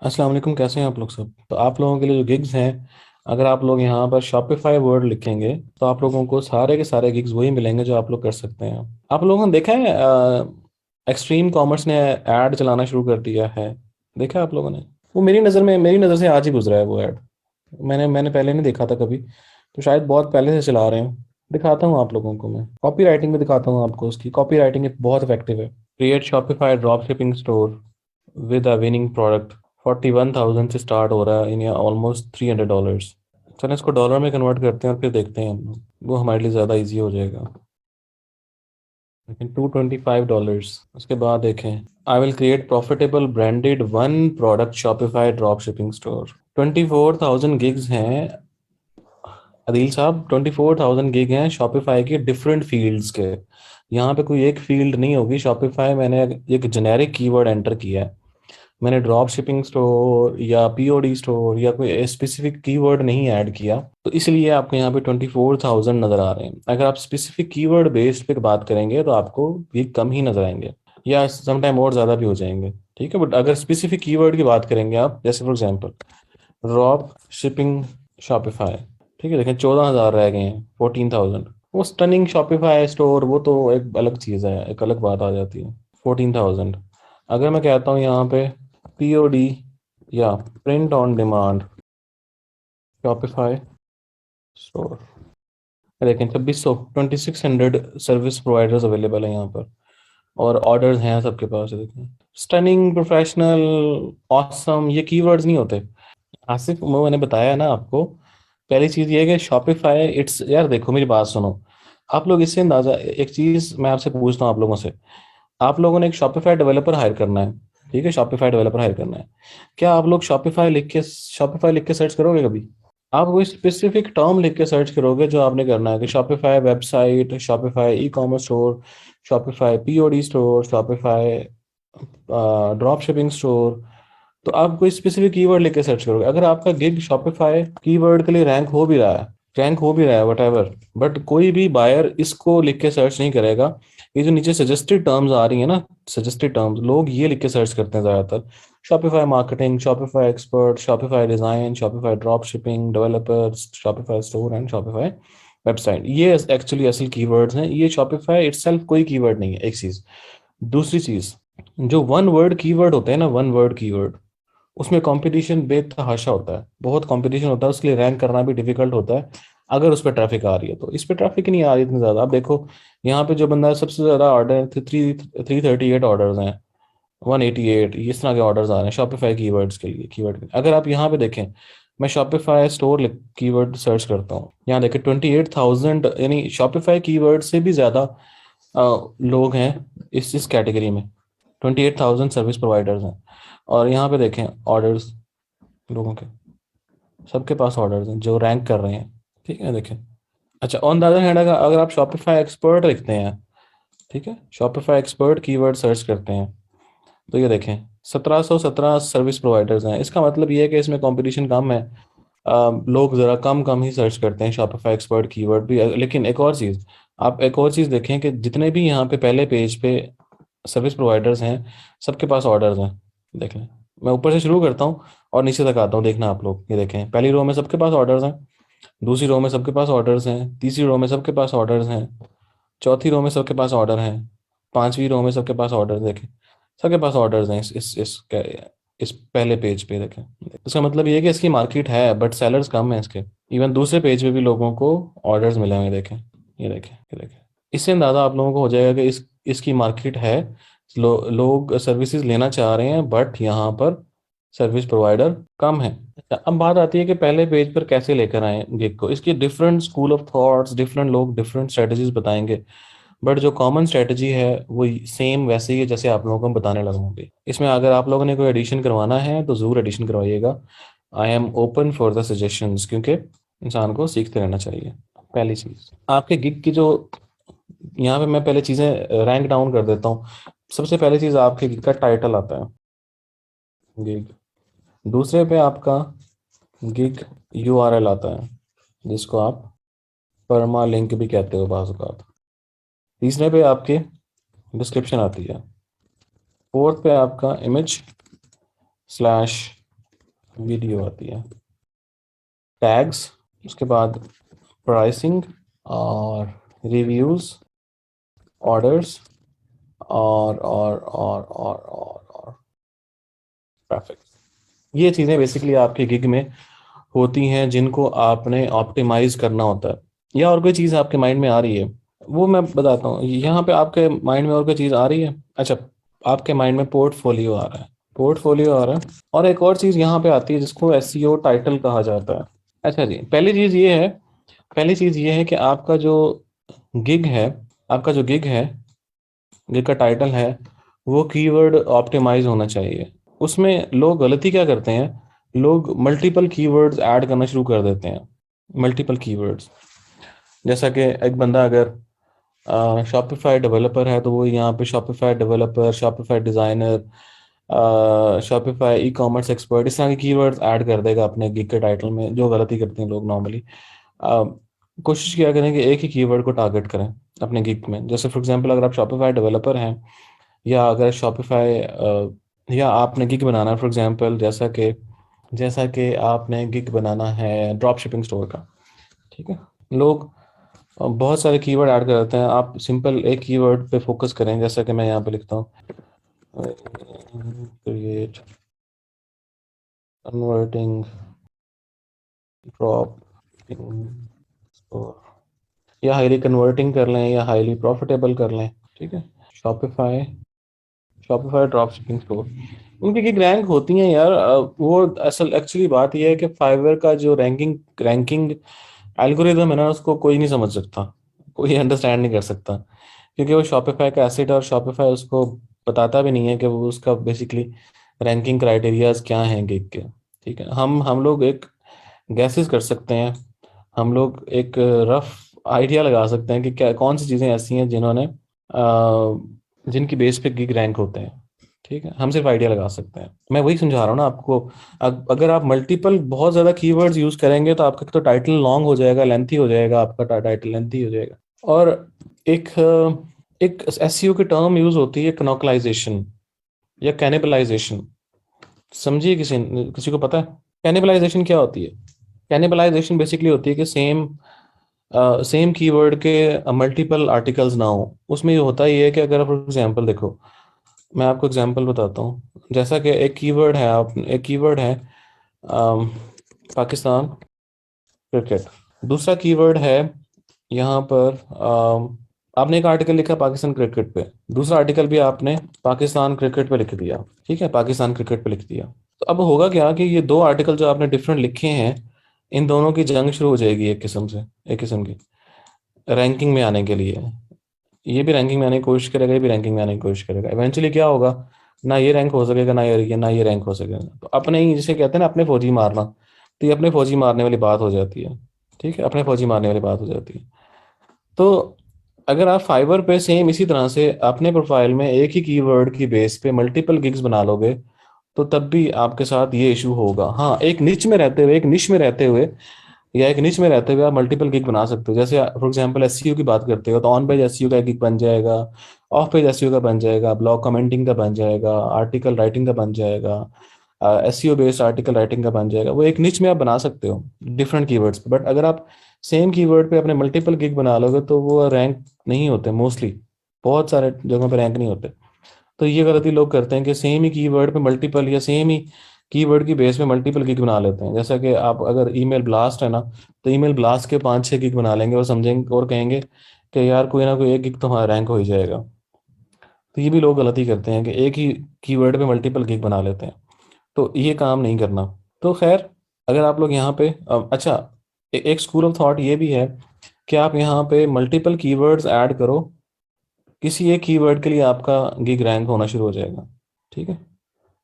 अस्सलाम वालेकुम, कैसे हैं आप लोग सब। तो आप लोगों के लिए जो गिग्स हैं, अगर आप लोग यहाँ पर शॉपिफाई वर्ड लिखेंगे तो आप लोगों को सारे के सारे गिग्स वही मिलेंगे जो आप लोग कर सकते हैं। आप लोगों ने देखा है एक्सट्रीम कॉमर्स ने ऐड चलाना शुरू कर दिया है। देखा है आप लोगों ने? वो मेरी नज़र से आज ही गुजरा है वो ऐड। मैंने पहले नहीं देखा था कभी, तो शायद बहुत पहले से चला रहे हैं। दिखाता हूँ आप लोगों को, मैं कॉपी राइटिंग में दिखाता हूँ आपको। उसकी कॉपी राइटिंग बहुत इफेक्टिव है। Create Shopify drop shipping store with a winning product. 41,000 से स्टार्ट हो रहा है, इन ऑलमोस्ट $300। चलो इसको डॉलर में कन्वर्ट करते हैं और फिर देखते हैं हम लोग, वो हमारे लिए ज़्यादा इजी हो जाएगा। लेकिन $225। उसके बाद देखें, I will create profitable branded one product Shopify drop shipping store. 24,000 gigs हैं अदील साहब। 24,000 गिग हैं शॉपिफाई के डिफरेंट फील्ड्स के। यहाँ पे कोई एक फील्ड नहीं होगी शॉपिफाई। मैंने एक जेनेरिक कीवर्ड एंटर किया है। मैंने ड्रॉप शिपिंग स्टोर या पीओडी स्टोर या कोई स्पेसिफिक कीवर्ड नहीं ऐड किया, तो इसलिए आपको यहाँ पे 24,000 नज़र आ रहे हैं। अगर आप स्पेसिफिक कीवर्ड बेस्ड पे बात करेंगे तो आपको ये कम ही नज़र आएंगे, या समटाइम और ज़्यादा भी हो जाएंगे। ठीक है, बट अगर स्पेसिफिक कीवर्ड की बात करेंगे आप, जैसे for example drop shipping Shopify, ठीक है, देखें 14,000 रह गए हैं, 14,000। वो स्टनिंग शॉपिफाई स्टोर वो तो एक अलग चीज़ है, एक अलग बात आ जाती है। 14,000। अगर मैं कहता हूँ यहाँ पे पीओडी या print on demand Shopify store, लेकिन 2600 सर्विस प्रोवाइडर्स अवेलेबल है यहाँ पर, और ऑर्डर्स हैं सबके पास। देखें, स्टनिंग, प्रोफेशनल, ऑसम, ये कीवर्ड्स नहीं होते। आसिफ, वो मैंने बताया ना आपको। पहली चीज़ ये है कि शॉपिफाई इट्स, यार देखो मेरी बात सुनो। आप लोग इससे अंदाजा, एक चीज़ मैं आपसे पूछता हूँ आप लोगों से। आप लोगों ने एक शॉपिफाई डेवलपर हायर करना है, ठीक है, शॉपिफाई डेवलपर हायर करना है। क्या आप लोग शॉपिफाई लिख के सर्च करोगे कभी? आप कोई स्पेसिफिक टर्म लिख के सर्च करोगे जो आपने करना है कि Shopify website, Shopify e commerce store, Shopify POD store, Shopify drop shipping store. तो आप कोई स्पेसिफिक कीवर्ड लेके सर्च करोगे। अगर आपका गिग शॉपिफाई कीवर्ड के लिए रैंक हो भी रहा है वट, बट कोई भी बायर इसको लिख के सर्च नहीं करेगा। ये जो नीचे सजेस्टेड टर्म्स आ रही है ना, सजेस्टेड टर्म्स, लोग ये लिख के सर्च करते हैं ज़्यादातर। Shopify marketing, Shopify expert, Shopify design, Shopify drop shipping developer, Shopify store and Shopify website. ये एक्चुअली असल कीवर्ड्स हैं। ये शॉपिफाई इटसेल्फ कोई कीवर्ड नहीं है, एक चीज़। दूसरी चीज़, जो वन वर्ड कीवर्ड होते हैं ना, वन वर्ड कीवर्ड, उसमें कंपटीशन बेतहाशा होता है, बहुत कंपटीशन होता है, उसके लिए रैंक करना भी डिफिकल्ट होता है। अगर उस पर ट्रैफिक आ रही है तो, इस पर ट्रैफिक नहीं आ रही इतनी ज़्यादा। आप देखो यहाँ पे जो बंदा सबसे ज़्यादा ऑर्डर, 338 ऑर्डर्स हैं, 188, इस तरह के ऑर्डर्स आ रहे हैं शॉपिफाई कीवर्ड्स के लिए, अगर आप यहाँ पे देखें, मैं शॉपिफाई स्टोर कीवर्ड सर्च करता हूँ, यहाँ देखें 28,000, यानी शॉपिफाई कीवर्ड से भी ज़्यादा लोग हैं इस कैटेगरी में। 28,000 सर्विस प्रोवाइडर्स हैं। और यहाँ पे देखें ऑर्डर्स लोगों के, सबके पास ऑर्डर्स हैं जो रैंक कर रहे हैं। ठीक है, देखें। अच्छा, ऑन द अदर हैंड अगर अगर आप शॉपिफाई एक्सपर्ट लिखते हैं, ठीक है, शॉपिफाई एक्सपर्ट कीवर्ड सर्च करते हैं, तो ये देखें 1,717 सर्विस प्रोवाइडर्स हैं। इसका मतलब ये है कि इसमें कंपटीशन कम है। लोग ज़रा कम कम ही सर्च करते हैं शॉपिफाई एक्सपर्ट कीवर्ड भी। लेकिन एक और चीज़, आप एक और चीज़ देखें कि जितने भी यहाँ पे पहले पेज पे सर्विस प्रोवाइडर्स हैं, सबके पास ऑर्डर्स हैं। देख लें, मैं ऊपर से शुरू करता हूँ और नीचे तक आता हूँ, देखना आप लोग। ये देखें, पहली रो में सबके पास ऑर्डर्स हैं, दूसरी रो में सबके पास ऑर्डर्स हैं, तीसरी रो में सबके पास ऑर्डर्स हैं, चौथी रो में सबके पास ऑर्डर हैं, पांचवी रो में सबके पास ऑर्डर, देखें सबके पास ऑर्डर्स हैं इस पहले पेज पे। देखें, इसका मतलब ये है कि इसकी मार्केट है बट सेलर्स कम है इसके। इवन दूसरे पेज पे भी लोगों को ऑर्डर्स मिले हुए हैं, देखें, ये देखें। इससे अंदाजा आप लोगों को हो जाएगा कि इसकी मार्केट है। लोग सर्विसेज लेना चाह रहे हैं बट यहाँ पर सर्विस प्रोवाइडर कम है। अच्छा, अब बात आती है कि पहले पेज पर कैसे लेकर आए गिग को। इसकी different school of thoughts, different लोग डिफरेंट स्ट्रेटजीज बताएंगे, बट जो कॉमन स्ट्रेटजी है वो सेम वैसे ही है जैसे आप लोगों को हम बताने लगा हूँ अभी। इसमें अगर आप लोगों ने कोई एडिशन करवाना है तो ज़रूर एडिशन करवाइएगा। I am open for the suggestions, क्योंकि इंसान को सीखते रहना चाहिए। पहली चीज़, आपके गिग की जो, यहाँ पे मैं पहले चीज़ें रैंक डाउन कर देता हूँ। सबसे पहली चीज़, आपके गिग का टाइटल आता है, गिग। दूसरे पे आपका गिग यूआरएल आता है, जिसको आप परमा लिंक भी कहते हो बाज़ औक़ात। तीसरे पे आपके डिस्क्रिप्शन आती है। फोर्थ पे आपका इमेज स्लैश वीडियो आती है, टैग्स, उसके बाद प्राइसिंग और रिव्यूज, ऑर्डर्स और ट्रैफिक। ये चीज़ें बेसिकली आपके गिग में होती हैं जिनको आपने ऑप्टिमाइज करना होता है। या और कोई चीज़ आपके माइंड में आ रही है, वो मैं बताता हूँ। यहाँ पे आपके माइंड में और कोई चीज़ आ रही है? अच्छा, आपके माइंड में पोर्टफोलियो आ रहा है, पोर्टफोलियो आ रहा है। और एक और चीज़ यहाँ पे आती है जिसको एसईओ टाइटल कहा जाता है। अच्छा जी, पहली चीज़ ये है कि आपका जो गिग है, आपका जो गिग का टाइटल है, वो कीवर्ड ऑप्टिमाइज होना चाहिए। उसमें लोग गलती क्या करते हैं, लोग मल्टीपल कीवर्ड्स ऐड करना शुरू कर देते हैं। मल्टीपल कीवर्ड्स, जैसा कि एक बंदा अगर शॉपिफाई डेवलपर है तो वो यहाँ पे Shopify developer, Shopify designer, Shopify e commerce expert, इस तरह के कीवर्ड्स ऐड कर देगा अपने गिग के टाइटल में। जो गलती करते हैं लोग नॉर्मली, कोशिश किया करें कि एक ही कीवर्ड को टारगेट करें अपने गिग में। जैसे फॉर एग्जांपल, अगर आप शॉपिफाई डेवलपर हैं, या अगर शॉपिफाई या आपने गिग बनाना है, फॉर एग्जांपल जैसा कि आपने गिग बनाना है ड्रॉप शिपिंग स्टोर का, ठीक है। लोग बहुत सारे कीवर्ड ऐड कर देते हैं। आप सिंपल एक कीवर्ड पे फोकस करें, जैसा कि मैं यहाँ पे लिखता हूँ, क्रिएट कन्वर्टिंग ड्रॉप स्टोर, या हाईली कन्वर्टिंग कर लें या हाईली प्रॉफिटेबल कर लें, ठीक है। Shopify Shopify drop shipping store, उनकी की रैंक होती हैं यार। वो असल एक्चुअली बात यह है कि फाइवर का जो रैंकिंग एल्गोरिदम है ना, उसको कोई नहीं समझ सकता, कोई अंडरस्टैंड नहीं कर सकता, क्योंकि वो शॉपिफाई का एसेट है और शॉपिफाई उसको बताता भी नहीं है कि वो उसका बेसिकली रैंकिंग क्राइटेरियाज क्या हैं गिग के। ठीक है, हम लोग एक गैसेस कर सकते हैं, हम लोग एक रफ आइडिया लगा सकते हैं कि क्या कौन सी चीज़ें ऐसी हैं जिनकी बेस पे गिग रैंक होते हैं। ठीक है, हम सिर्फ आइडिया लगा सकते हैं। मैं वही समझा रहा हूँ ना आपको। अगर आप मल्टीपल बहुत ज़्यादा कीवर्ड्स यूज़ करेंगे तो आपका तो टाइटल लॉन्ग हो जाएगा, लेंथी हो जाएगा, आपका टाइटल लेंथी हो जाएगा। और एक एक एसईओ की टर्म यूज़ होती है, कनोकलाइजेशन या कैनिबलाइजेशन। समझिए, किसी किसी को पता है कैनिबलाइजेशन क्या होती है? कैनिबलाइजेशन बेसिकली होती है कि सेम कीवर्ड के मल्टीपल आर्टिकल्स ना हो। उसमें ये होता ही है कि अगर फॉर एग्जांपल देखो, मैं आपको एग्जांपल बताता हूँ। जैसा कि एक कीवर्ड है अम, पाकिस्तान क्रिकेट, दूसरा कीवर्ड है यहाँ पर आपने एक आर्टिकल लिखा पाकिस्तान क्रिकेट पे, दूसरा आर्टिकल भी आपने पाकिस्तान क्रिकेट पे लिख दिया। ठीक है, पाकिस्तान क्रिकेट पे लिख दिया। तो अब होगा क्या कि ये दो आर्टिकल जो आपने डिफरेंट लिखे हैं, इन दोनों की जंग शुरू हो जाएगी एक किस्म की रैंकिंग में आने के लिए। ये भी रैंकिंग में आने की कोशिश करेगा, ये भी रैंकिंग में आने की कोशिश करेगा। इवेंचुअली क्या होगा, ना ये रैंक हो सकेगा, ना ये रैंक हो सकेगा। तो अपने ही, जिसे कहते हैं ना अपने फौजी मारना, तो ये अपने फौजी मारने वाली बात हो जाती है। ठीक है, अपने फौजी मारने वाली बात हो जाती है। तो अगर आप फाइवर पे सेम इसी तरह से अपने प्रोफाइल में एक ही कीवर्ड की बेस पे मल्टीपल गिग्स बना लोगे, तो तब भी आपके साथ ये इशू होगा। हाँ, एक निश में रहते हुए या एक निच में रहते हुए आप मल्टीपल गिग बना सकते हो। जैसे फॉर एग्जांपल एसईओ की बात करते हो तो ऑन पेज एसईओ का एक गिग बन जाएगा, ऑफ पेज एसईओ का बन जाएगा, ब्लॉग कमेंटिंग का बन जाएगा, आर्टिकल राइटिंग का बन जाएगा, एसईओ बेस्ड आर्टिकल राइटिंग का बन जाएगा। वो एक निच में आप बना सकते हो डिफरेंट कीवर्ड्स पे। बट अगर आप सेम कीवर्ड पे अपने मल्टीपल गिग बना लोगे तो वो रैंक नहीं होते मोस्टली, बहुत सारे जगहों पे रैंक नहीं होते। तो ये गलती लोग करते हैं कि सेम ही कीवर्ड पे मल्टीपल, या सेम ही कीवर्ड की बेस पे मल्टीपल गिग बना लेते हैं। जैसा कि आप अगर ईमेल ब्लास्ट है ना, तो ईमेल ब्लास्ट के 5-6 गिग बना लेंगे और समझेंगे और कहेंगे कि यार कोई ना कोई एक गिग तो हमारा रैंक हो ही जाएगा। तो ये भी लोग गलती करते हैं कि एक ही कीवर्ड पे मल्टीपल गिग बना लेते हैं। तो ये काम नहीं करना। तो खैर, अगर आप लोग यहाँ पे अच्छा, एक स्कूल ऑफ थॉट ये भी है कि आप यहाँ पे मल्टीपल कीवर्ड्स ऐड करो, किसी एक कीवर्ड के लिए आपका गिग रैंक होना शुरू हो जाएगा। ठीक है,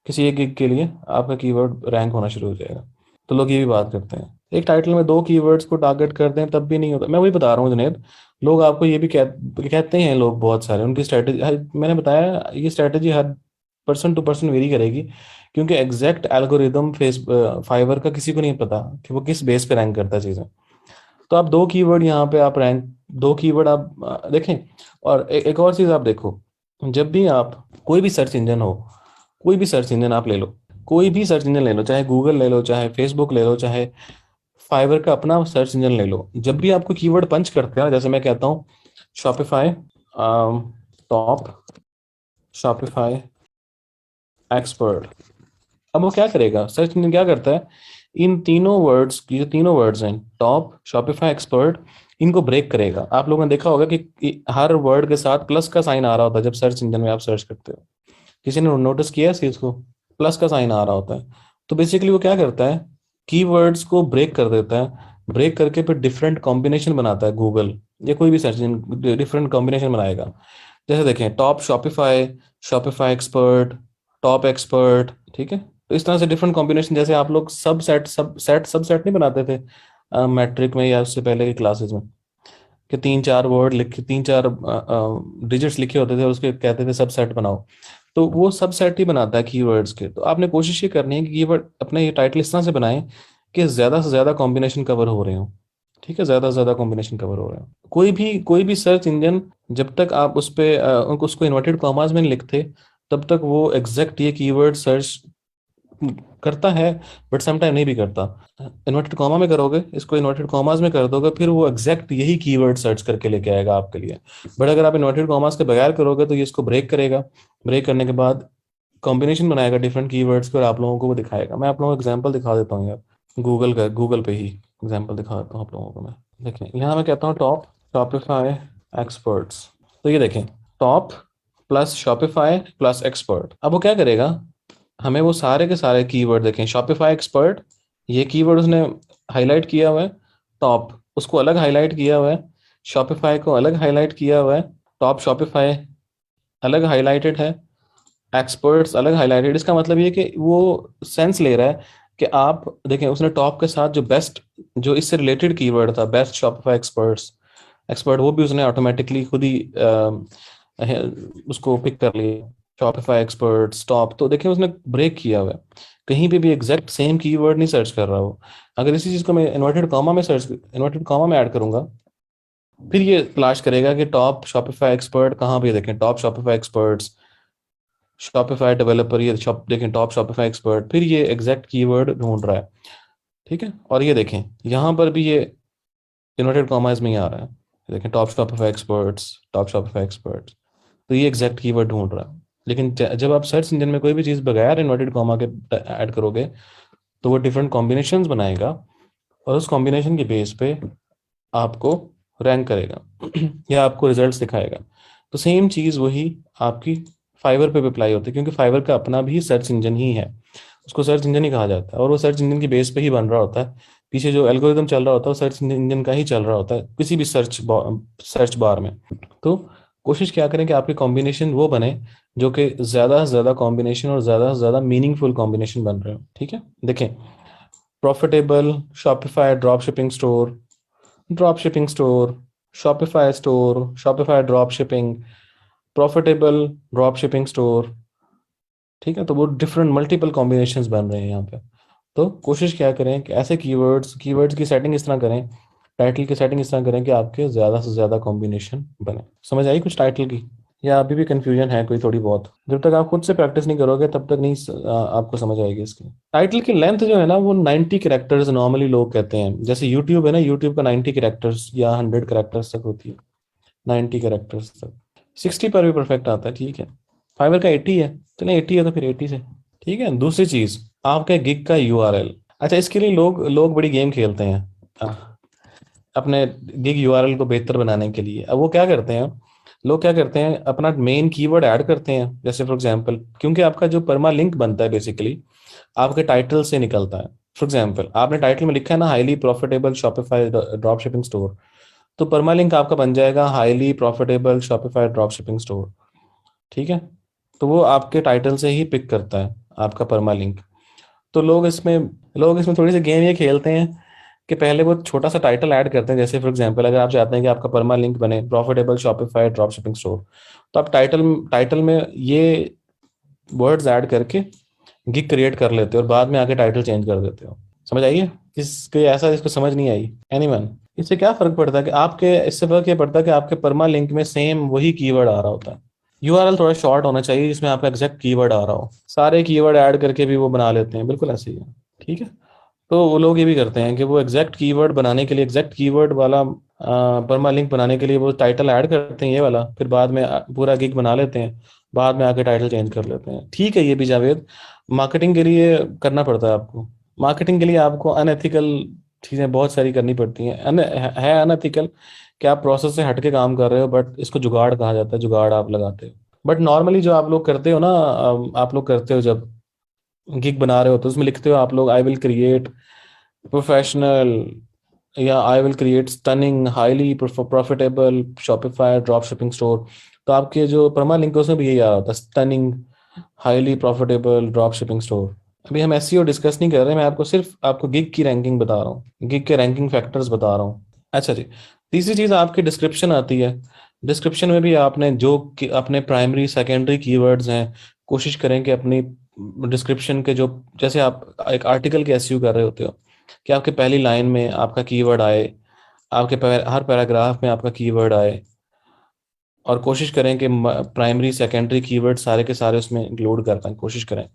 किसी एक गिग के लिए आपका कीवर्ड रैंक होना शुरू हो जाएगा। तो लोग ये भी बात करते हैं, एक टाइटल में दो कीवर्ड्स को टारगेट करते हैं तब भी नहीं होता। मैं वही बता रहा हूँ जुनेद, लोग आपको ये भी कहते हैं, लोग बहुत सारे उनकी स्ट्रैटेजी, मैंने बताया ये स्ट्रैटेजी हर पर्सन टू पर्सन वेरी करेगी, क्योंकि एग्जैक्ट एल्गोरिदम फाइवर का किसी को नहीं पता कि वो किस बेस पे रैंक करता है चीज़ें। तो आप दो कीवर्ड यहाँ पे आप रैंक, दो कीवर्ड आप देखें। और एक और चीज़ आप देखो, जब भी आप कोई भी सर्च इंजन आप ले लो, कोई भी सर्च इंजन ले लो, चाहे गूगल ले लो, चाहे फेसबुक ले लो, चाहे फाइवर का अपना सर्च इंजन ले लो, जब भी आपको कीवर्ड पंच करते हैं, जैसे मैं कहता हूँ शॉपिफाई टॉप, शॉपिफाई एक्सपर्ट, अब वो क्या करेगा, सर्च इंजन क्या करता है, इन तीनों वर्ड्स, ये जो तीनों वर्ड्स हैं टॉप, शॉपिफाई, एक्सपर्ट, इनको ब्रेक करेगा। आप लोगों ने देखा होगा कि हर वर्ड के साथ प्लस का साइन आ रहा होता है जब सर्च इंजन में आप सर्च करते हो। किसी ने नोटिस किया है इस चीज को? प्लस का साइन आ रहा होता है। तो बेसिकली वो क्या करता है, कीवर्ड्स को ब्रेक कर देता है, ब्रेक करके फिर डिफरेंट कॉम्बिनेशन बनाता है गूगल या कोई भी सर्च इंजन, डिफरेंट कॉम्बिनेशन बनाएगा। जैसे देखें top Shopify, Shopify expert, top expert, ठीक है। तो इस तरह से डिफरेंट कॉम्बिनेशन, जैसे आप लोग सब सेट नहीं बनाते थे मैट्रिक में या उससे पहले की क्लासेस में, कि तीन चार वर्ड लिख, तीन चार डिजिट्स लिखे होते थे और उसके कहते थे सब सेट बनाओ। तो वो सब सेट ही बनाता है कीवर्ड्स के। तो आपने कोशिश ये करनी है कि कीवर्ड अपने ये टाइटल इस तरह से बनाएं कि ज्यादा से ज्यादा कॉम्बिनेशन कवर हो रहे हो, ठीक है, ज्यादा से ज्यादा कॉम्बिनेशन कवर हो रहे हो। कोई भी सर्च इंजन, जब तक आप उस पे उसको इन्वर्टेड कॉमास में नहीं लिखते, तब तक वो एग्जैक्ट ये कीवर्ड सर्च करता है, बट समटाइम नहीं भी करता। इन्वर्टेड कॉमा में करोगे, इसको इन्वर्टेड कॉमास में कर दोगे, फिर वो एग्जैक्ट यही कीवर्ड सर्च करके लेके आएगा आपके लिए। बट अगर आप इन्वर्टेड कॉमास के बगैर करोगे तो ये इसको ब्रेक करेगा। ब्रेक करने के बाद कॉम्बिनेशन बनाएगा डिफरेंट कीवर्ड्स के और आप लोगों को वो दिखाएगा। मैं आप लोगों को एग्जाम्पल दिखा देता हूँ यार, गूगल पे ही एग्जाम्पल दिखा देता हूँ आप लोगों को मैं। देखें यहाँ मैं कहता हूँ टॉप शॉपिफाई एक्सपर्ट्स, तो ये देखें top plus Shopify plus expert. अब वो क्या करेगा, हमें वो सारे के सारे कीवर्ड देखें, शॉपिफाई एक्सपर्ट, ये कीवर्ड उसने हाईलाइट किया हुआ है, टॉप उसको अलग हाईलाइट किया हुआ है, शॉपिफाई को अलग हाईलाइट किया हुआ है, टॉप शॉपिफाई अलग हाईलाइटेड है, एक्सपर्ट्स अलग हाईलाइटेड। इसका मतलब ये कि वो सेंस ले रहा है कि आप देखें, उसने टॉप के साथ जो बेस्ट, जो इससे रिलेटेड कीवर्ड था, बेस्ट शॉपिफाई एक्सपर्ट्स, एक्सपर्ट, वो भी उसने ऑटोमेटिकली खुद ही उसको पिक कर लिया। शॉपिफाई एक्सपर्ट्स टॉप, तो देखिए उसने ब्रेक किया हुआ है, कहीं पे भी एग्जैक्ट सेम कीवर्ड नहीं सर्च कर रहा हो। अगर इसी चीज को मैं इन्वर्टेड कॉमा में ऐड करूंगा, फिर ये तलाश करेगा कि टॉप शॉपिफाई एक्सपर्ट कहाँ पे, देखें top Shopify experts, Shopify developer, ये शॉप देखें टॉप शॉपिफाई एक्सपर्ट, फिर ये एग्जैक्ट कीवर्ड ढूंढ रहा है, ठीक है। और ये देखें यहाँ पर भी ये इन्वर्टेड कॉमास में ही आ रहा है, देखें top Shopify experts, top Shopify experts, तो ये एग्जैक्ट कीवर्ड ढूंढ रहा है। लेकिन जब आप सर्च इंजन में कोई भी चीज़ बगैर इन्वर्टेड कॉमा के ऐड करोगे, तो वो डिफरेंट कॉम्बिनेशंस बनाएगा और उस कॉम्बिनेशन के बेस पे आपको रैंक करेगा या आपको रिजल्ट्स दिखाएगा। तो सेम चीज़ वही आपकी फाइवर पे भी अप्लाई होती है, क्योंकि फाइवर का अपना भी सर्च इंजन ही है, उसको सर्च इंजन ही कहा जाता है, और वो सर्च इंजन की बेस पे ही बन रहा होता है। पीछे जो एल्गोरिदम चल रहा होता है वो सर्च इंजन का ही चल रहा होता है किसी भी सर्च बार में। तो कोशिश क्या करें कि आपके कॉम्बिनेशन वो बने जो कि ज़्यादा से ज़्यादा कॉम्बिनेशन और ज़्यादा से ज़्यादा मीनिंगफुल कॉम्बिनेशन बन रहे हो, ठीक है। देखें profitable Shopify drop shipping store, drop shipping store, Shopify drop shipping, profitable drop shipping store, ठीक है। तो वो डिफरेंट मल्टीपल कॉम्बिनेशंस बन रहे हैं यहाँ पे। तो कोशिश क्या करें कि ऐसे कीवर्ड्स की सेटिंग इस तरह करें, टाइटल की सेटिंग इस तरह करें कि आपके ज़्यादा से ज़्यादा कॉम्बिनेशन बने। समझ आई कुछ टाइटल की, या अभी भी कंफ्यूजन है कोई थोड़ी बहुत? जब तक आप खुद से प्रैक्टिस नहीं करोगे तब तक नहीं आपको समझ आएगी इसकी। टाइटल की लेंथ जो है ना वो 90 कैरेक्टर्स नॉर्मली लोग कहते हैं। जैसे यूट्यूब है ना, यूट्यूब का 90 कैरेक्टर्स या 100 कैरेक्टर्स तक होती है, 90 कैरेक्टर्स तक। 60 पर भी परफेक्ट आता है, ठीक है। फाइवर का 80 है, चलिए 80 है तो फिर 80 से, ठीक है। दूसरी चीज, आपके गिग का यूआरएल। अच्छा, इसके लिए लोग लोग बड़ी गेम खेलते हैं अपने गिग यूआरएल को बेहतर बनाने के लिए। अब वो क्या करते हैं, लोग क्या करते हैं, अपना मेन कीवर्ड ऐड करते हैं। जैसे फॉर एग्जांपल, क्योंकि आपका जो परमा लिंक बनता है बेसिकली आपके टाइटल से निकलता है। फॉर एग्जांपल आपने टाइटल में लिखा है ना highly profitable Shopify drop shipping store, तो परमा लिंक आपका बन जाएगा highly profitable Shopify drop shipping store, ठीक है। तो वो आपके टाइटल से ही पिक करता है आपका परमा लिंक। तो लोग इसमें थोड़ी सी गेम ये खेलते हैं कि पहले वो छोटा सा टाइटल ऐड करते हैं। जैसे फॉर एग्जांपल अगर आप चाहते हैं कि आपका परमा लिंक बने profitable Shopify drop shipping store, तो आप टाइटल में ये वर्ड्स ऐड करके गिग क्रिएट कर लेते हो और बाद में आके टाइटल चेंज कर देते हो। समझ आइए? इसको समझ नहीं आई एनीवन? इससे क्या फर्क पड़ता है कि आपके इससे फर्क ये पड़ता है कि आपके परमा लिंक में सेम वही कीवर्ड आ रहा होता है। यूआरएल थोड़ा शॉर्ट होना चाहिए जिसमें आपका एग्जैक्ट कीवर्ड आ रहा हो। सारे कीवर्ड ऐड करके भी वो बना लेते हैं, बिल्कुल ऐसे ही है। ठीक है, तो वो लोग ये भी करते हैं कि वो एग्जैक्ट कीवर्ड बनाने के लिए, एग्जैक्ट कीवर्ड वाला परमा लिंक बनाने के लिए वो टाइटल ऐड करते हैं ये वाला, फिर बाद में पूरा गिग बना लेते हैं, बाद में आके टाइटल चेंज कर लेते हैं। ठीक है, ये भी जावेद मार्केटिंग के लिए करना पड़ता है आपको। मार्केटिंग के लिए आपको अनएथिकल चीज़ें बहुत सारी करनी पड़ती हैं। है अनएथिकल कि आप प्रोसेस से हट के काम कर रहे हो, बट इसको जुगाड़ कहा जाता है, जुगाड़ आप लगाते हो। बट नॉर्मली जो आप लोग करते हो ना, आप लोग करते हो जब गिग बना रहे हो तो उसमें लिखते हो आप लोग, आई विल क्रिएट प्रोफेशनल, या I will create stunning highly profitable Shopify drop shipping store. तो आपके जो परमा लिंक है उसमें भी यही आ रहा होता है, stunning highly profitable drop shipping store. अभी हम एसईओ डिस्कस नहीं कर रहे, मैं आपको सिर्फ आपको गिग की रैंकिंग बता रहा हूँ, गिग के रैंकिंग फैक्टर्स बता रहा हूँ। अच्छा जी, तीसरी चीज़ आपकी डिस्क्रिप्शन आती है। डिस्क्रिप्शन में भी आपने जो अपने प्राइमरी सेकेंडरी कीवर्ड्स हैं, कोशिश करें कि अपनी डिस्क्रिप्शन के जो, जैसे आप एक आर्टिकल के एसईओ कर रहे होते हो, कि आपके पहली लाइन में आपका कीवर्ड आए, आपके हर पैराग्राफ में आपका कीवर्ड आए, और कोशिश करें कि प्राइमरी सेकेंडरी कीवर्ड सारे के सारे उसमें इंक्लूड कर पाएं, कोशिश करें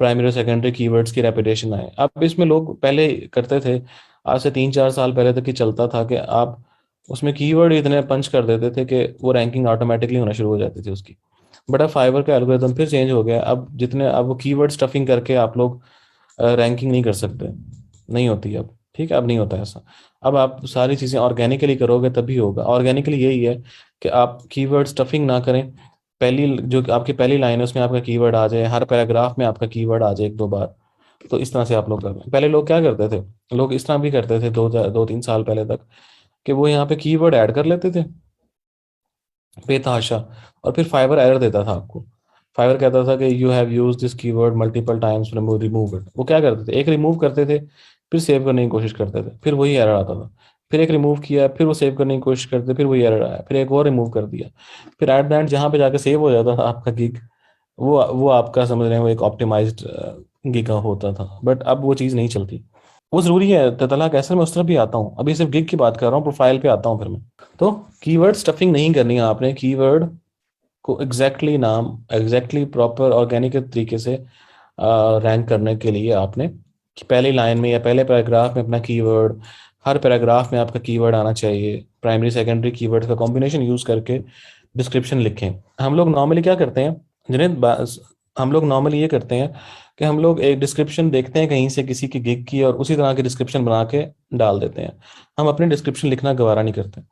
प्राइमरी और सेकेंडरी कीवर्ड्स की रेपिटेशन आए। अब इसमें लोग पहले करते थे, आज से 3-4 साल पहले तक ही चलता था कि आप उसमें कीवर्ड इतने पंच कर देते थे कि वो रैंकिंग ऑटोमेटिकली होना शुरू हो जाती थी उसकी। बट अब फाइवर का एल्गोरिदम फिर चेंज हो गया, अब जितने अब वो कीवर्ड स्टफिंग करके आप लोग रैंकिंग नहीं कर सकते, नहीं होती अब। ठीक है, अब नहीं होता ऐसा। अब आप सारी चीज़ें ऑर्गेनिकली करोगे तभी होगा। ऑर्गेनिकली यही है कि आप कीवर्ड स्टफिंग ना करें, पहली जो आपकी पहली लाइन है उसमें आपका कीवर्ड आ जाए, हर पैराग्राफ में आपका कीवर्ड आ जाए 1-2 बार। तो इस तरह से आप लोग कर रहे हैं। पहले लोग क्या करते थे, लोग इस तरह भी करते थे 2-3 साल पहले तक, कि वो यहाँ पे कीवर्ड ऐड कर लेते थे बेतहाशा, और फिर फाइवर एरर देता था आपको। फाइवर कहता था कि you have use this keyword multiple times, remove it. वो क्या करते थे, एक रिमूव करते थे, फिर सेव करने की कोशिश करते थे, फिर वही एरर आता था। फिर एक रिमूव किया, फिर वो सेव करने की कोशिश करते, फिर वही एरर आया, फिर एक और रिमूव कर दिया, फिर एट द एंड जहाँ पे जाके सेव हो जाता था आपका गिग, वो आपका समझ रहे हैं वो एक ऑप्टिमाइज्ड गिग होता था। बट अब वो चीज़ नहीं चलती। वो जरूरी है ततला कैसे, मैं उस तरफ भी आता हूँ, अभी सिर्फ गिग की बात कर रहा हूँ, प्रोफाइल पे आता हूँ फिर मैं। तो कीवर्ड स्टफिंग नहीं करनी है आपने, कीवर्ड को नाम एग्जैक्टली प्रॉपर ऑर्गेनिक तरीके से रैंक करने के लिए आपने कि पहली लाइन में या पहले पैराग्राफ में अपना कीवर्ड, हर पैराग्राफ में आपका कीवर्ड आना चाहिए, प्राइमरी सेकेंडरी कीवर्ड का कॉम्बिनेशन यूज करके डिस्क्रिप्शन लिखें। हम लोग नॉर्मली क्या करते हैं जिन्हें हम लोग नॉर्मली ये करते हैं कि हम लोग एक डिस्क्रिप्शन देखते हैं कहीं से किसी की गिग की, और उसी तरह की डिस्क्रिप्शन बना के डाल देते हैं। हम अपनी डिस्क्रिप्शन लिखना गवारा नहीं करते।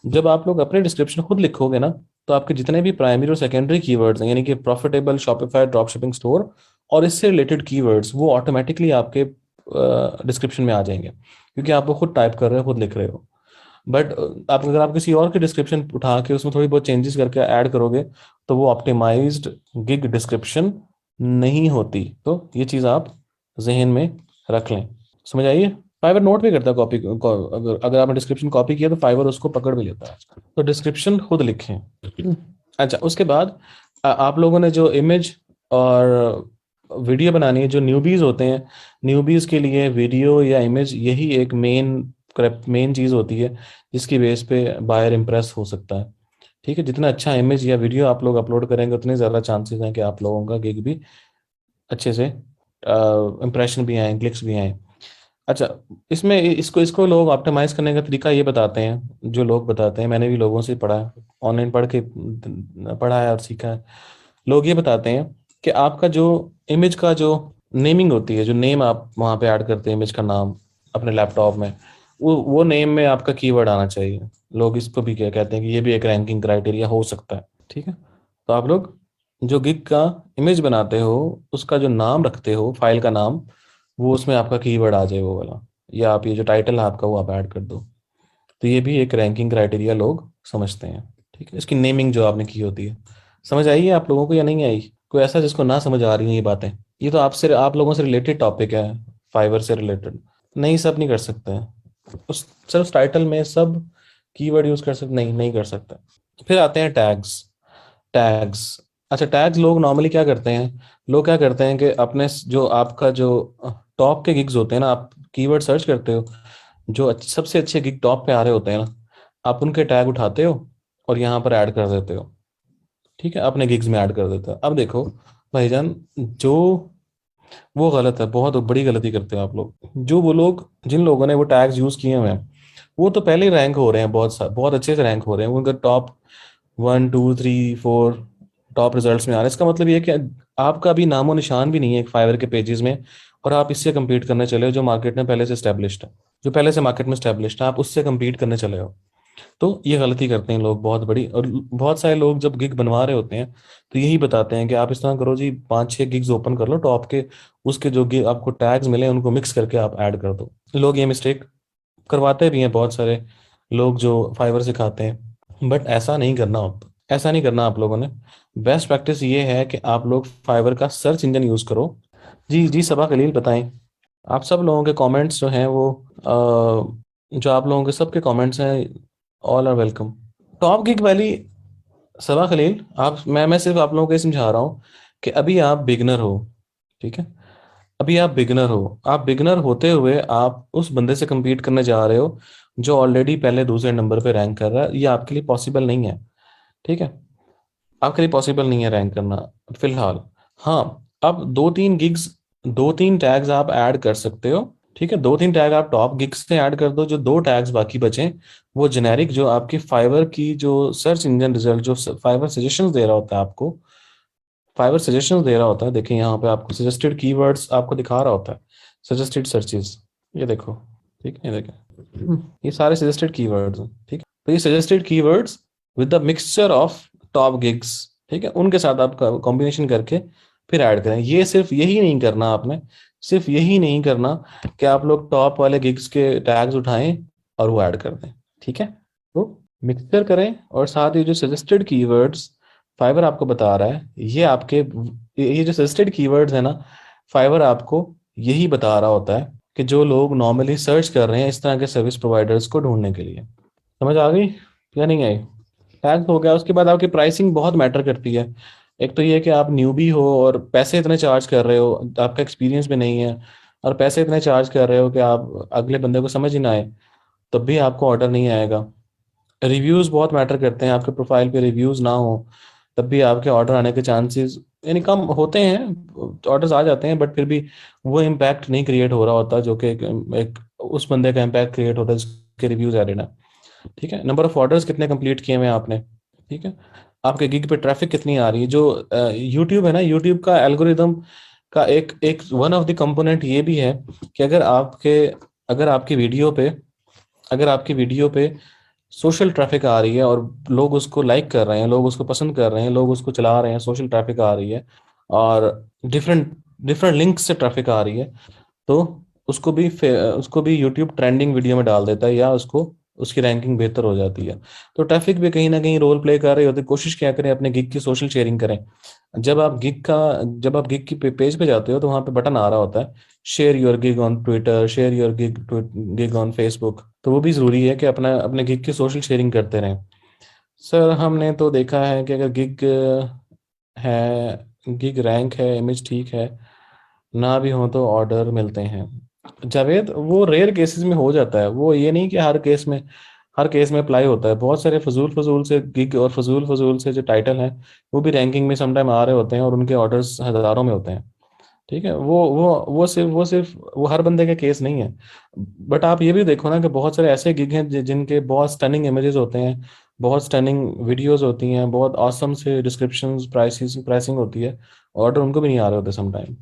जब आप लोग अपने डिस्क्रिप्शन खुद लिखोगे ना, तो आपके जितने भी प्राइमरी और सेकेंडरी कीवर्ड्स हैं, यानी कि profitable Shopify drop shipping store और इससे रिलेटेड कीवर्ड्स, वो ऑटोमेटिकली आपके डिस्क्रिप्शन में आ जाएंगे, क्योंकि आप वो खुद टाइप कर रहे हो, खुद लिख रहे हो। बट आप अगर आप किसी और की डिस्क्रिप्शन उठा के उसमें थोड़ी बहुत चेंजेस करके ऐड करोगे, तो वो ऑप्टिमाइज्ड गिग डिस्क्रिप्शन नहीं होती। तो ये चीज़ आप जहन में रख लें। समझ आइए। फाइवर नोट भी करता है कॉपी, अगर अगर आपने डिस्क्रिप्शन कॉपी किया तो फाइवर उसको पकड़ भी लेता है। तो डिस्क्रिप्शन खुद लिखें। अच्छा, उसके बाद आप लोगों ने जो इमेज और वीडियो बनानी है, जो न्यूबीज होते हैं, न्यूबीज के लिए वीडियो या इमेज यही एक मेन चीज़ होती है जिसकी बेस पे बायर इम्प्रेस हो सकता है। ठीक है, जितना अच्छा इमेज या वीडियो आप लोग अपलोड करेंगे उतने ज़्यादा चांसेस हैं कि आप लोगों का गिग भी अच्छे से, इम्प्रेशन भी आए, क्लिक्स भी आए। अच्छा, इसमें इसको इसको लोग ऑप्टिमाइज करने का तरीका ये बताते हैं, जो लोग बताते हैं, मैंने भी लोगों से पढ़ा है, ऑनलाइन पढ़ के पढ़ा है और सीखा है। लोग ये बताते हैं कि आपका जो इमेज का जो नेमिंग होती है, जो नेम आप वहाँ पे ऐड करते हैं, इमेज का नाम अपने लैपटॉप में, वो नेम में आपका कीवर्ड आना चाहिए। लोग इसको भी क्या कहते हैं कि ये भी एक रैंकिंग क्राइटेरिया हो सकता है। ठीक है, तो आप लोग जो गिग का इमेज बनाते हो उसका जो नाम रखते हो, फाइल का नाम, वो उसमें आपका कीवर्ड आ जाए वो वाला, या आप ये जो टाइटल है आपका वो आप ऐड कर दो। तो ये भी एक रैंकिंग क्राइटेरिया लोग समझते हैं। ठीक है, इसकी नेमिंग जो आपने की होती है। समझ आई है आप लोगों को या नहीं आई? कोई ऐसा जिसको ना समझ आ रही है ये बातें? ये तो आपसे, आप लोगों से रिलेटेड टॉपिक है, फाइवर से रिलेटेड। नहीं, सब नहीं कर सकते हैं उस, सिर्फ टाइटल में सब कीवर्ड यूज कर सकते? नहीं, नहीं कर सकते। फिर आते हैं टैग्स। टैग्स, अच्छा, टैग्स लोग नॉर्मली क्या करते हैं, लोग क्या करते हैं कि अपने जो आपका जो टॉप के गिग्स होते हैं ना, आप कीवर्ड सर्च करते हो, जो सबसे अच्छे गिग टॉप पे आ रहे होते हैं ना, आप उनके टैग उठाते हो और यहाँ पर ऐड कर देते हो। ठीक है, अपने गिग्स में ऐड कर देता है। अब देखो भाईजान, जो वो गलत है, बहुत बड़ी गलती करते हैं आप लोग। जो वो लोग, जिन लोगों ने वो टैग्स यूज किए हुए हैं, वो तो पहले ही रैंक हो रहे हैं, बहुत अच्छे से रैंक हो रहे हैं, उनका टॉप 1 2 3 4 टॉप रिजल्ट्स में आ रहा है। इसका मतलब ये है कि आपका अभी नामो निशान भी नहीं है फाइवर के पेजेस में, और आप इससे compete करने चले हो जो मार्केट में पहले से स्टैब्लिश्ड है, जो पहले से मार्केट में स्टैब्लिश्ड है, आप उससे compete करने चले हो। तो ये गलती करते हैं लोग बहुत बड़ी। और बहुत सारे लोग जब गिग बनवा रहे होते हैं तो यही बताते हैं कि आप इस तरह करो जी, 5 6 गिग्स ओपन कर लो टॉप के, उसके जो गिग आपको टैग्स मिले उनको मिक्स करके आप ऐड कर दो। लोग ये मिस्टेक करवाते भी हैं, बहुत सारे लोग जो फाइवर सिखाते हैं, बट ऐसा नहीं करना होता, ऐसा नहीं करना आप लोगों ने। बेस्ट प्रैक्टिस ये है कि आप लोग फाइवर का सर्च इंजन यूज करो। जी जी, सबा खलील बताएं। आप सब लोगों के कमेंट्स जो हैं वो जो आप लोगों के सबके कमेंट्स हैं, ऑल आर वेलकम। टॉप गिग वैली, सबा खलील, आप, मैं सिर्फ आप लोगों को ये समझा रहा हूँ कि अभी आप बिगनर हो, ठीक है, अभी आप बिगनर हो। आप बिगनर होते हुए आप उस बंदे से compete करने जा रहे हो जो ऑलरेडी पहले दूसरे नंबर पे रैंक कर रहा है। ये आपके लिए पॉसिबल नहीं है, ठीक है, आपके लिए पॉसिबल नहीं है रैंक करना फिलहाल। हाँ, अब 2 3 गिग्स, 2 3 टैग्स आप ऐड कर सकते हो, ठीक है, 2 3 टैग आप टॉप गिग्स से ऐड कर दो, जो 2 टैग्स बाकी बचे वो जेनेरिक, जो आपकी फाइवर की जो सर्च इंजन रिजल्ट, जो फाइवर सजेशंस दे रहा होता है आपको, फाइवर सजेशंस दे रहा होता है, देखिए यहाँ पे आपको सजेस्टेड कीवर्ड्स आपको दिखा रहा होता है, सजेस्टेड सर्चेस, ये देखो, ठीक है, ये देखो, ये सारे सजेस्टेड कीवर्ड्स हैं, ठीक है। तो ये suggested keywords with the mixture of top gigs, ठीक है, उनके साथ आप कॉम्बिनेशन करके फिर ऐड करें। ये सिर्फ यही नहीं करना आपने, सिर्फ यही नहीं करना कि आप लोग टॉप वाले गिग्स के टैग्स उठाएं और वो ऐड कर दें, ठीक है। तो मिक्सचर करें, और साथ ही जो सजेस्टेड कीवर्ड्स फाइवर आपको बता रहा है, ये आपके, ये जो सजेस्टेड कीवर्ड्स है ना, फाइवर आपको यही बता रहा होता है कि जो लोग नॉर्मली सर्च कर रहे हैं इस तरह के सर्विस प्रोवाइडर्स को ढूंढने के लिए। समझ आ गई या नहीं आई? टैग हो गया, उसके बाद आपकी प्राइसिंग बहुत मैटर करती है। एक तो ये कि आप न्यूबी हो और पैसे इतने चार्ज कर रहे हो, आपका एक्सपीरियंस भी नहीं है, और पैसे इतने चार्ज कर रहे हो कि आप अगले बंदे को समझ ही ना आए, तब भी आपको ऑर्डर नहीं आएगा। रिव्यूज बहुत मैटर करते हैं, आपके प्रोफाइल पे रिव्यूज ना हो तब भी आपके ऑर्डर आने के चांसेस यानी कम होते हैं, ऑर्डर्स आ जाते हैं, बट फिर भी वो इम्पैक्ट नहीं क्रिएट हो रहा होता जो कि एक उस बंदे का इम्पैक्ट क्रिएट होता है जिसके रिव्यूज एडेड है, ठीक है। नंबर ऑफ ऑर्डर्स कितने कंप्लीट किए हुए हैं आपने, ठीक है, आपके गिग पे ट्रैफिक कितनी आ रही है। जो यूट्यूब है ना, यूट्यूब का एल्गोरिदम का एक एक वन ऑफ द कंपोनेंट ये भी है कि अगर आपकी वीडियो पे, अगर आपकी वीडियो पे सोशल ट्रैफिक आ रही है और लोग उसको लाइक कर रहे हैं, लोग उसको पसंद कर रहे हैं, लोग उसको चला रहे हैं, सोशल ट्रैफिक आ रही है, और डिफरेंट डिफरेंट लिंक्स से ट्रैफिक आ रही है, तो उसको भी यूट्यूब ट्रेंडिंग वीडियो में डाल देता है, या उसको उसकी रैंकिंग बेहतर हो जाती है। तो ट्रैफिक भी कहीं ना कहीं रोल प्ले कर रही होती है। कोशिश क्या करें, अपने गिग की सोशल शेयरिंग करें। जब आप गिग की पेज पे जाते हो तो वहाँ पे बटन आ रहा होता है, share your gig on Twitter, share your gig on Facebook. तो वो भी ज़रूरी है कि अपना अपने गिग की सोशल शेयरिंग करते रहें। सर हमने तो देखा है कि अगर है गिग रैंक है, इमेज ठीक है, ना भी हो तो ऑर्डर मिलते हैं। जावेद, वो रेयर केसेस में हो जाता है, वो ये नहीं कि हर केस में अप्लाई होता है। बहुत सारे फजूल फजूल से गिग और फजूल फजूल से जो टाइटल हैं वो भी रैंकिंग में समटाइम आ रहे होते हैं, और उनके ऑर्डर्स हज़ारों में होते हैं, ठीक है। वो हर बंदे का केस नहीं है। बट आप ये भी देखो ना कि बहुत सारे ऐसे गिग हैं जिनके बहुत स्टनिंग इमेजेस होते हैं, बहुत स्टनिंग वीडियोस होती हैं, बहुत ऑसम से डिस्क्रिप्शंस, प्राइसिंग होती है, ऑर्डर उनको भी नहीं आ रहे होते समटाइम।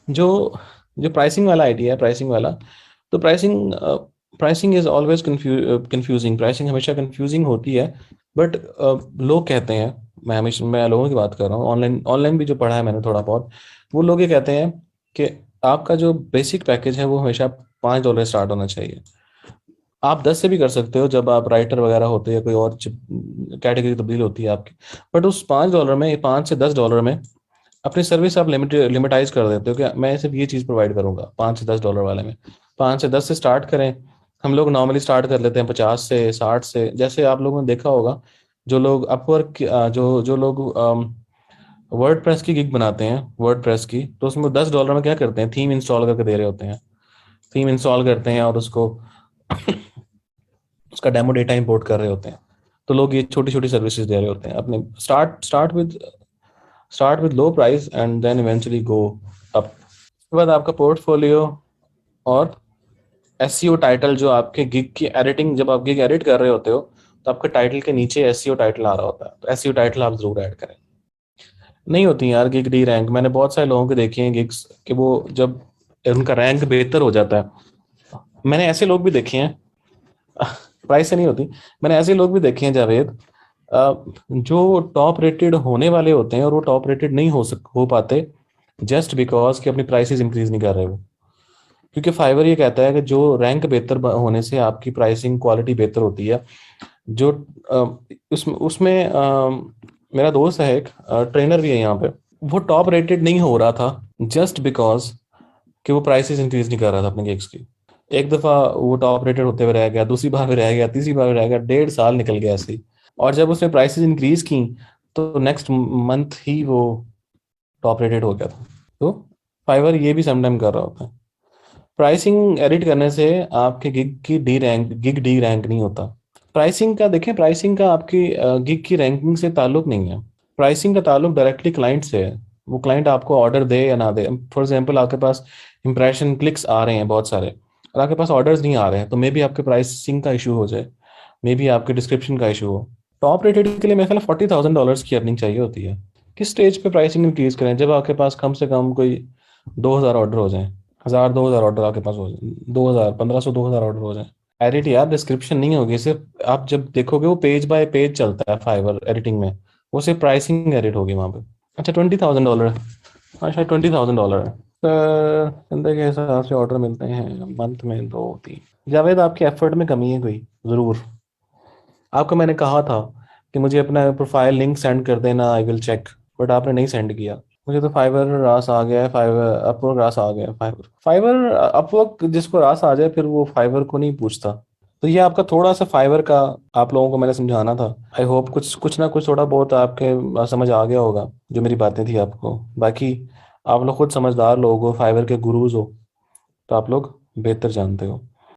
जो जो प्राइसिंग वाला आइडिया है, प्राइसिंग वाला, तो pricing is always confusing, pricing हमेशा कंफ्यूजिंग होती है। बट लोग कहते हैं, मैं लोगों की बात कर रहा हूँ, ऑनलाइन ऑनलाइन भी जो पढ़ा है मैंने थोड़ा बहुत, वो लोग ये कहते हैं कि आपका जो बेसिक पैकेज है वो हमेशा $5 स्टार्ट होना चाहिए। आप 10 से भी कर सकते हो जब आप राइटर वगैरह होते हैं, कोई और कैटेगरी तब्दील होती है आपकी। बट उस $5 में, $5 से $10 में अपनी सर्विस आप लिमिटाइज कर देते हो कि मैं सिर्फ ये चीज़ प्रोवाइड करूंगा $5 से $10 वाले में। 5 से 10 से स्टार्ट करें। हम लोग नॉर्मली स्टार्ट कर लेते हैं 50 से 60 से, जैसे आप लोगों ने देखा होगा, जो लोग अपवर्क, जो जो लोग वर्ड प्रेस की गिग बनाते हैं, वर्ड प्रेस की, तो उसमें $10 में क्या करते हैं, थीम इंस्टॉल करके दे रहे होते हैं। थीम इंस्टॉल करते हैं और उसको उसका डेमो डेटा इंपोर्ट कर रहे होते हैं। तो लोग ये छोटी छोटी सर्विसेज दे रहे होते हैं अपने, start with low price and then eventually go up. उसके बाद आपका पोर्टफोलियो और एसईओ टाइटल, जो आपके गिग की एडिटिंग, जब आप गिग एडिट कर रहे होते हो तो आपके टाइटल के नीचे एसईओ टाइटल आ रहा होता है, तो एसईओ टाइटल आप जरूर ऐड करें। नहीं होती यार गिग डी रैंक, मैंने बहुत सारे लोगों के देखे हैं गिग्स कि वो जब उनका रैंक बेहतर हो जाता है, मैंने ऐसे लोग भी देखे हैं प्राइस से नहीं होती, मैंने ऐसे लोग भी देखे हैं जावेद, जो टॉप रेटेड होने वाले होते हैं और वो टॉप रेटेड नहीं हो पाते जस्ट बिकॉज कि अपनी प्राइसेस इंक्रीज नहीं कर रहे वो। क्योंकि फाइवर ये कहता है कि जो रैंक बेहतर होने से आपकी प्राइसिंग क्वालिटी बेहतर होती है। जो उसमें उसमें मेरा दोस्त है एक ट्रेनर भी है यहाँ पे, वो टॉप रेटेड नहीं हो रहा था जस्ट बिकॉज कि वो प्राइसेस इंक्रीज नहीं कर रहा था अपने गिग्स की। एक दफा वो टॉप रेटेड होते हुए रह गया, दूसरी बार भी रह गया, तीसरी बार भी रह गया, 1.5 साल निकल गया ऐसे ही। और जब उसने प्राइसेस इंक्रीज की तो नेक्स्ट मंथ ही वो टॉप रेटेड हो गया था। तो फाइवर ये भी समटाइम कर रहा होता है। प्राइसिंग एडिट करने से आपके गिग डी रैंक नहीं होता। प्राइसिंग का देखें, प्राइसिंग का आपकी गिग की रैंकिंग से ताल्लुक नहीं है। प्राइसिंग का ताल्लुक डायरेक्टली क्लाइंट से है। वो क्लाइंट आपको ऑर्डर दे या ना दे, फॉर एग्जांपल आपके पास इंप्रेशन क्लिक्स आ रहे हैं बहुत सारे और आपके पास ऑर्डर्स नहीं आ रहे हैं, तो मे बी आपके प्राइसिंग का इशू हो जाए, मे बी आपके डिस्क्रिप्शन का इशू हो। टॉप रेटेड के लिए मेरे ख्याल $40,000 की अर्निंग चाहिए होती है। किस स्टेज पे प्राइसिंग इंक्रीज करें? जब आपके पास कम से कम कोई 2,000 ऑर्डर हो जाए, 1,000 2,000 ऑर्डर आपके पास हो जाए, 2,000 1,500 2,000 ऑर्डर हो जाए। एडिट यार डिस्क्रिप्शन नहीं होगी सिर्फ, आप जब देखोगे वो पेज बाय पेज चलता है फाइवर एडिटिंग में, वो सिर्फ प्राइसिंग एडिट होगी वहाँ पे। अच्छा $20,000, हाँ शायद $20,000 है। जिंदगी के हिसाब से ऑर्डर मिलते हैं मंथ में 2 3। जावेद आपके एफर्ट में कमी है कोई, ज़रूर। आपको मैंने कहा था कि मुझे अपना प्रोफाइल लिंक सेंड कर देना, आई विल चेक, बट आपने नहीं सेंड किया। मुझे तो फाइवर रास आ गया है, फाइवर अपवर्क रास आ गया है, फाइवर फाइवर अपवर्क जिसको रास आ जाए फिर वो फाइवर को नहीं पूछता। तो ये आपका थोड़ा सा फाइवर का आप लोगों को मैंने समझाना था। आई होप कुछ कुछ ना कुछ थोड़ा बहुत आपके समझ आ गया होगा जो मेरी बातें थी आपको। बाकी आप लोग खुद समझदार लोग हो, फाइवर के गुरुज हो, तो आप लोग बेहतर जानते हो।